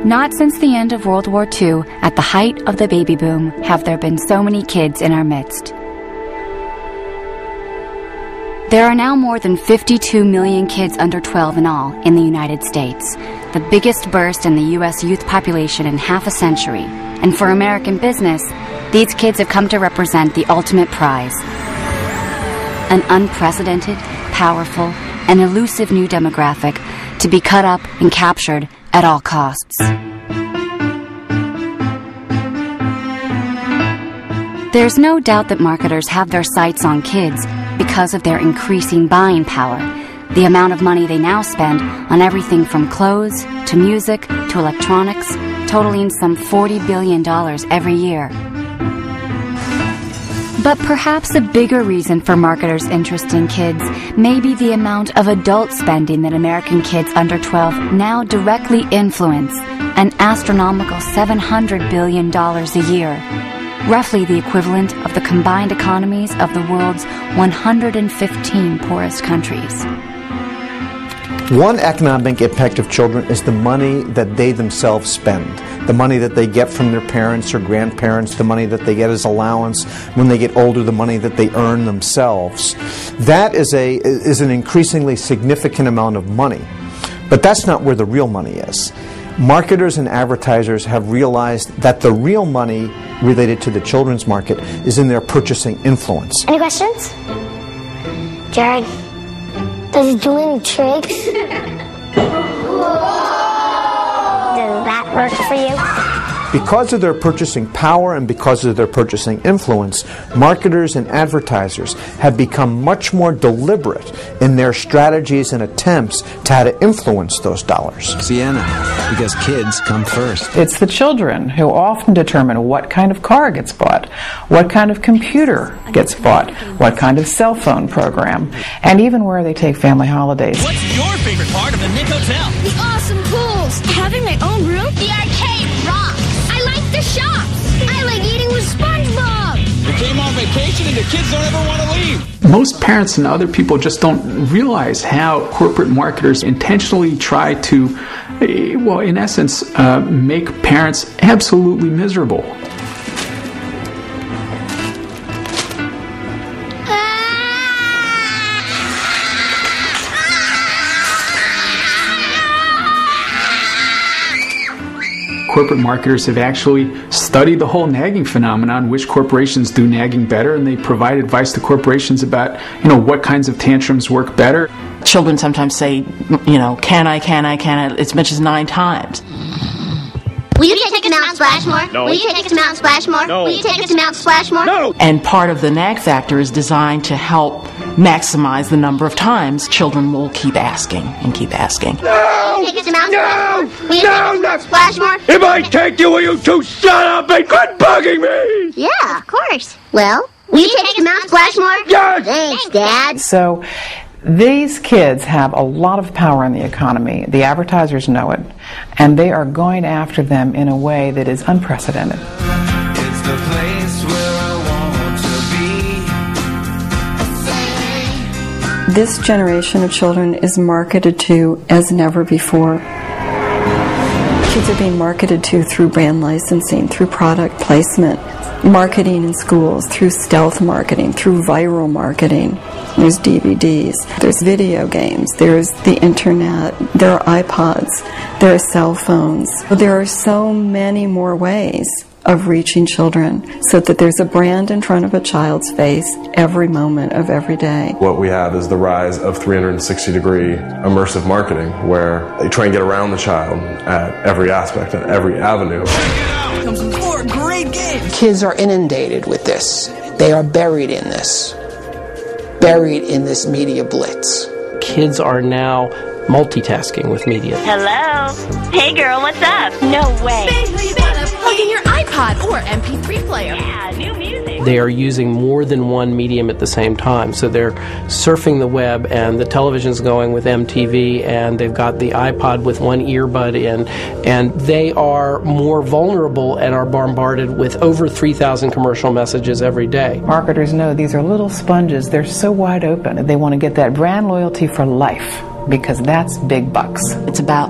Not since the end of World War II, at the height of the baby boom, have there been so many kids in our midst. There are now more than 52 million kids under 12 in all in the United States, the biggest burst in the U.S. youth population in half a century. And for American business, these kids have come to represent the ultimate prize. An unprecedented, powerful, and elusive new demographic to be cut up and captured at all costs. There's no doubt that marketers have their sights on kids because of their increasing buying power, the amount of money they now spend on everything from clothes to music to electronics, totaling some $40 billion every year. But perhaps a bigger reason for marketers' interest in kids may be the amount of adult spending that American kids under 12 now directly influence, an astronomical $700 billion a year, roughly the equivalent of the combined economies of the world's 115 poorest countries. One economic impact of children is the money that they themselves spend, the money that they get from their parents or grandparents, the money that they get as allowance when they get older, the money that they earn themselves. That is an increasingly significant amount of money, but that's not where the real money is. Marketers and advertisers have realized that the real money related to the children's market is in their purchasing influence. Any questions? Jared, does he do any tricks? Does that work for you? Because of their purchasing power and because of their purchasing influence, marketers and advertisers have become much more deliberate in their strategies and attempts to how to influence those dollars. Sienna, because kids come first. It's the children who often determine what kind of car gets bought, what kind of computer gets bought, what kind of cell phone program, and even where they take family holidays. What's your favorite part of the Nick Hotel? The awesome pools, having my own room, the arcade rocks. I like the shops. I like eating with SpongeBob. We came on vacation and the kids don't ever want to leave. Most parents and other people just don't realize how corporate marketers intentionally try to, well, in essence, make parents absolutely miserable. Corporate marketers have actually studied the whole nagging phenomenon, which corporations do nagging better, and they provide advice to corporations about, what kinds of tantrums work better. Children sometimes say, can I, as much as 9 times. Will you take us to Mount Splashmore? No. Will you take us to Mount Splashmore? No. Will you take us to Mount Splashmore? No. And part of the nag factor is designed to help maximize the number of times children will keep asking and keep asking. No. Will you take us to Mount Splashmore? Will you take us to Mount Splashmore? If I take you, will you two shut up and quit bugging me? Yeah, of course. Well, will you take us to Mount Splashmore? Yes. Thanks, Dad. So these kids have a lot of power in the economy. The advertisers know it, and they are going after them in a way that is unprecedented. It's the place where I want to be. This generation of children is marketed to as never before. Kids are being marketed to through brand licensing, through product placement, marketing in schools, through stealth marketing, through viral marketing. There's DVDs, there's video games, there's the internet, there are iPods, there are cell phones. There are so many more ways of reaching children so that there's a brand in front of a child's face every moment of every day. What we have is the rise of 360-degree immersive marketing, where they try and get around the child at every aspect, at every avenue. Comes some more great games. Kids are inundated with this. They are buried in this. Buried in this media blitz. Kids are now multitasking with media. Hello. Hey girl, what's up? No way. Plug in your iPod or MP3 player. Yeah, new music. They are using more than one medium at the same time. So they're surfing the web, and the television's going with MTV, and they've got the iPod with one earbud in, and they are more vulnerable and are bombarded with over 3,000 commercial messages every day. Marketers know these are little sponges. They're so wide open, and they want to get that brand loyalty for life, because that's big bucks. It's about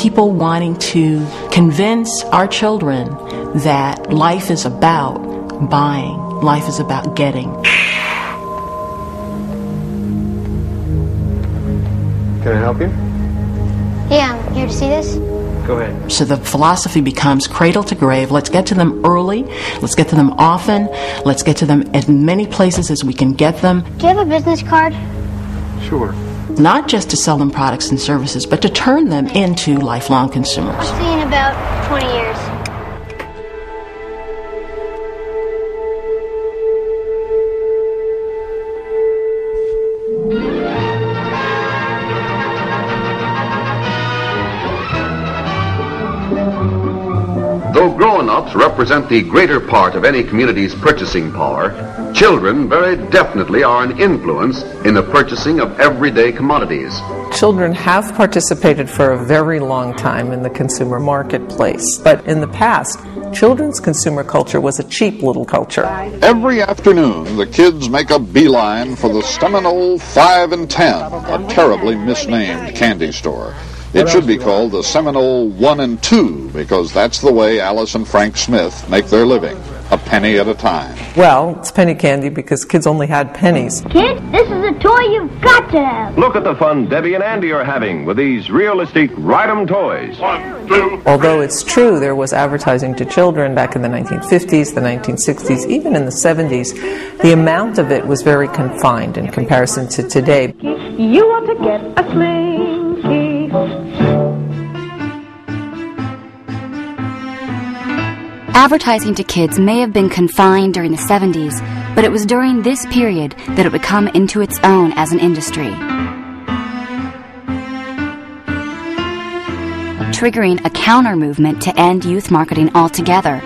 people wanting to convince our children that life is about buying, life is about getting. Can I help you? Yeah, I'm here to see this. Go ahead. So the philosophy becomes cradle to grave. Let's get to them early. Let's get to them often. Let's get to them as many places as we can get them. Do you have a business card? Sure. Not just to sell them products and services, but to turn them into lifelong consumers. I'll see you in about 20 years. Though grown-ups represent the greater part of any community's purchasing power, children very definitely are an influence in the purchasing of everyday commodities. Children have participated for a very long time in the consumer marketplace, but in the past, children's consumer culture was a cheap little culture. Every afternoon, the kids make a beeline for the Seminole 5 and 10, a terribly misnamed candy store. It should be called the Seminole 1 and 2 because that's the way Alice and Frank Smith make their living, a penny at a time. Well, it's penny candy because kids only had pennies. Kids, this is a toy you've got to have. Look at the fun Debbie and Andy are having with these realistic ride-em toys. 1, 2. Although it's true there was advertising to children back in the 1950s, the 1960s, even in the 70s, the amount of it was very confined in comparison to today. You want to get a Slinky. Advertising to kids may have been confined during the 70s, but it was during this period that it would come into its own as an industry, triggering a counter-movement to end youth marketing altogether,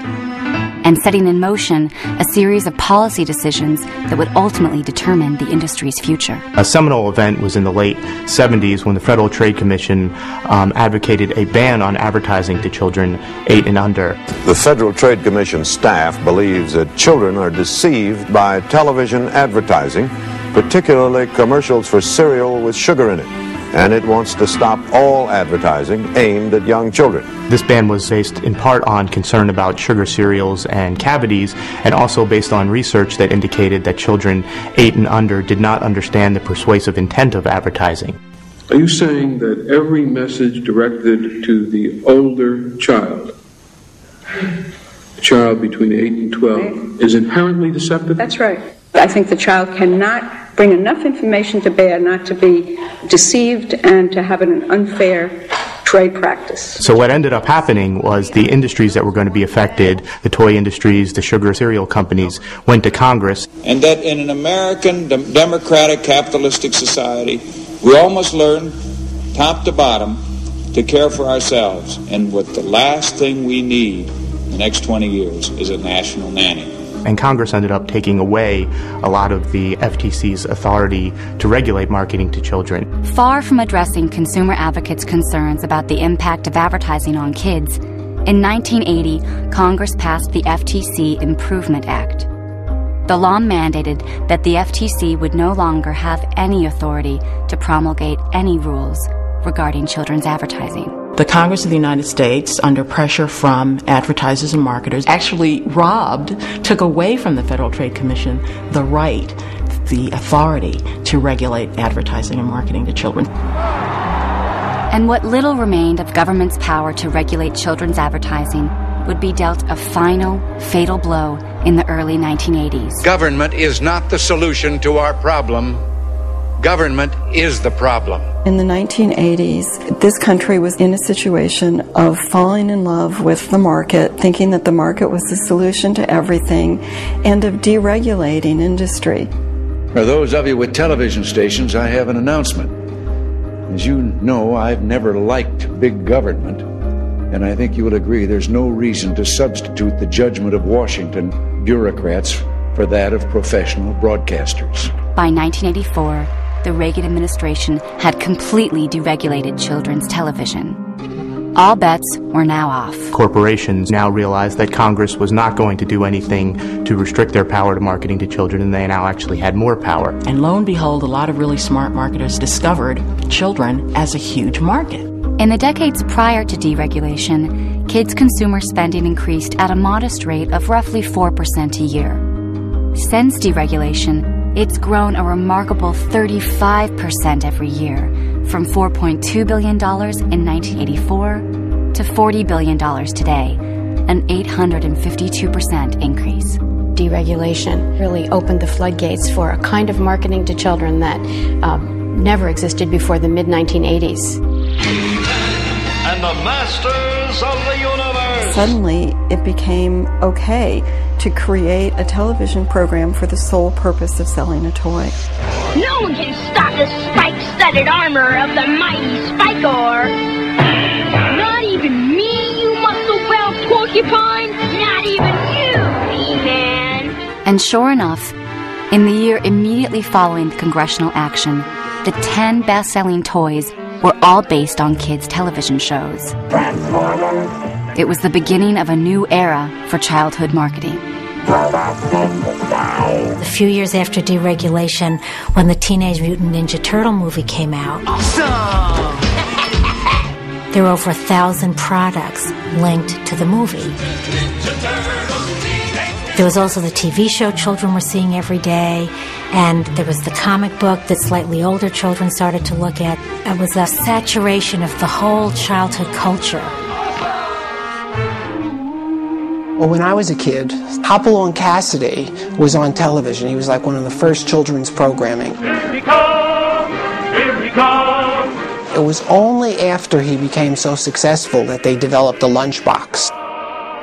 and setting in motion a series of policy decisions that would ultimately determine the industry's future. A seminal event was in the late 70s when the Federal Trade Commission advocated a ban on advertising to children 8 and under. The Federal Trade Commission staff believes that children are deceived by television advertising, particularly commercials for cereal with sugar in it, and it wants to stop all advertising aimed at young children. This ban was based in part on concern about sugar cereals and cavities, and also based on research that indicated that children 8 and under did not understand the persuasive intent of advertising. Are you saying that every message directed to the older child, the child between 8 and 12, is inherently deceptive? That's right. I think the child cannot bring enough information to bear not to be deceived and to have an unfair trade practice. So what ended up happening was the industries that were going to be affected, the toy industries, the sugar cereal companies, went to Congress. And that in an American democratic capitalistic society, we all must learn, top to bottom, to care for ourselves. And what the last thing we need in the next 20 years is a national nanny. And Congress ended up taking away a lot of the FTC's authority to regulate marketing to children. Far from addressing consumer advocates' concerns about the impact of advertising on kids, in 1980, Congress passed the FTC Improvement Act. The law mandated that the FTC would no longer have any authority to promulgate any rules regarding children's advertising. The Congress of the United States, under pressure from advertisers and marketers, actually took away from the Federal Trade Commission the right, the authority to regulate advertising and marketing to children. And what little remained of government's power to regulate children's advertising would be dealt a final, fatal blow in the early 1980s. Government is not the solution to our problem. Government is the problem. In the 1980s, this country was in a situation of falling in love with the market, thinking that the market was the solution to everything, and of deregulating industry. For those of you with television stations, I have an announcement. As you know, I've never liked big government, and I think you will agree there's no reason to substitute the judgment of Washington bureaucrats for that of professional broadcasters. By 1984, the Reagan administration had completely deregulated children's television. All bets were now off. Corporations now realized that Congress was not going to do anything to restrict their power to marketing to children, and they now actually had more power. And lo and behold, a lot of really smart marketers discovered children as a huge market. In In the decades prior to deregulation, kids' consumer spending increased at a modest rate of roughly 4% a year. Since deregulation, it's grown a remarkable 35% every year, from $4.2 billion in 1984 to $40 billion today, an 852% increase. Deregulation really opened the floodgates for a kind of marketing to children that never existed before the mid-1980s. And the masters of the universe! Suddenly, it became okay to create a television program for the sole purpose of selling a toy. No one can stop the spike-studded armor of the mighty Spikor! Not even me, you muscle-bound porcupine! Not even you, He-Man! And sure enough, in the year immediately following the congressional action, the 10 best-selling toys were all based on kids' television shows. It was the beginning of a new era for childhood marketing. A few years after deregulation, when the Teenage Mutant Ninja Turtle movie came out, awesome! There were over 1,000 products linked to the movie. There was also the TV show children were seeing every day, and there was the comic book that slightly older children started to look at. It was a saturation of the whole childhood culture. Well, when I was a kid, Hopalong Cassidy was on television. He was like one of the first children's programming. Here he comes! Here he comes! It was only after he became so successful that they developed the lunchbox.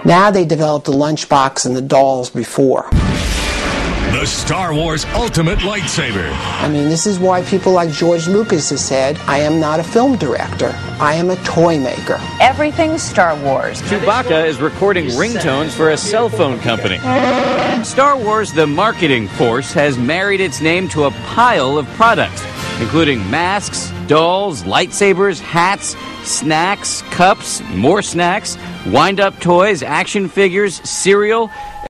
Now they developed the lunchbox and the dolls before. The Star Wars Ultimate Lightsaber. I mean, this is why people like George Lucas has said, I am not a film director. I am a toy maker. Everything's Star Wars. Chewbacca is recording ringtones for a cell phone company. Star Wars, the marketing force, has married its name to a pile of products, including masks, dolls, lightsabers, hats, snacks, cups, more snacks, wind-up toys, action figures, cereal,